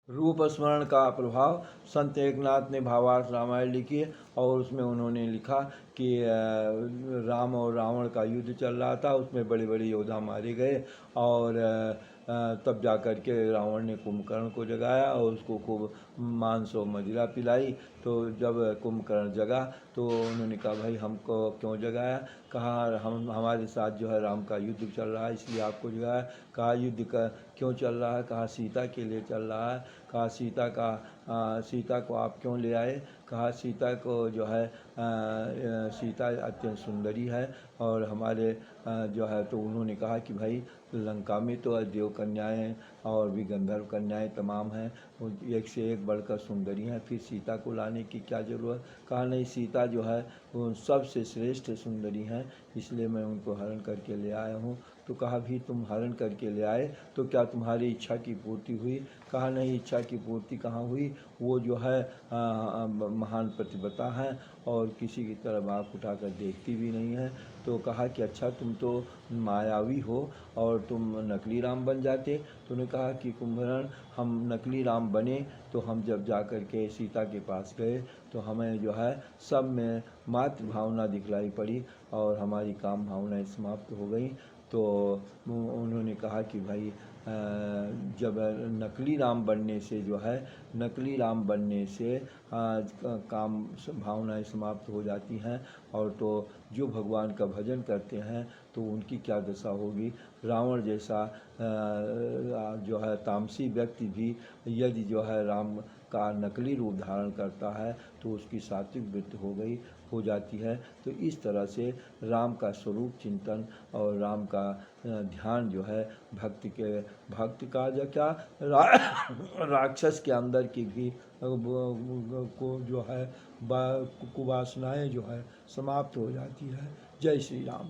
रूप स्मरण का प्रभाव। संत एकनाथ ने भावार्थ रामायण लिखी है और उसमें उन्होंने लिखा कि राम और रावण का युद्ध चल रहा था, उसमें बड़े बड़े योद्धा मारे गए और तब जा कर के रावण ने कुंभकर्ण को जगाया और उसको खूब मांस और मदिरा पिलाई। तो जब कुंभकर्ण जगा तो उन्होंने कहा भाई हमको क्यों जगाया? कहा हम हमारे साथ जो है राम का युद्ध चल रहा है इसलिए आपको जगाया। कहा युद्ध का क्यों चल रहा है? कहा सीता के लिए चल रहा है। कहा सीता को आप क्यों ले आए? कहा सीता को जो है सीता अत्यंत सुंदरी है और हमारे जो है। तो उन्होंने कहा कि भाई लंका में तो देव कन्याएँ और भी गंधर्व कन्याएँ तमाम हैं, एक से एक बढ़कर सुंदरी हैं, फिर सीता को लाने की क्या ज़रूरत? कहा नहीं, सीता जो है वो सबसे श्रेष्ठ सुंदरी हैं, इसलिए मैं उनको हरण करके ले आया हूँ। तो कहा भी तुम हरण करके ले आए तो क्या तुम्हारी इच्छा की पूर्ति हुई? कहा नहीं, इच्छा की पूर्ति कहाँ हुई, वो जो है महान प्रतिव्रता है और किसी की तरफ आँख उठाकर देखती भी नहीं है। तो कहा कि अच्छा तुम तो मायावी हो और तुम नकली राम बन जाते। तो उन्होंने कहा कि कुंभकर्ण हम नकली राम बने तो हम जब जा कर के सीता के पास गए तो हमें जो है सब में मातृ भावना दिखलाई पड़ी और हमारी काम भावनाएं समाप्त हो गई। तो उन्होंने कहा कि भाई जब नकली राम बनने से जो है नकली राम बनने से काम भावनाएं समाप्त हो जाती हैं और तो जो भगवान का भजन करते हैं तो उनकी क्या दशा होगी। रावण जैसा जो है तामसी व्यक्ति भी यदि जो है राम का नकली रूप धारण करता है तो उसकी सात्विक वृत्ति हो जाती है। तो इस तरह से राम का स्वरूप चिंतन और राम का ध्यान जो है भक्त का जो क्या राक्षस के अंदर की भी को जो है कुवासनाएं जो है समाप्त हो जाती है। जय श्री राम।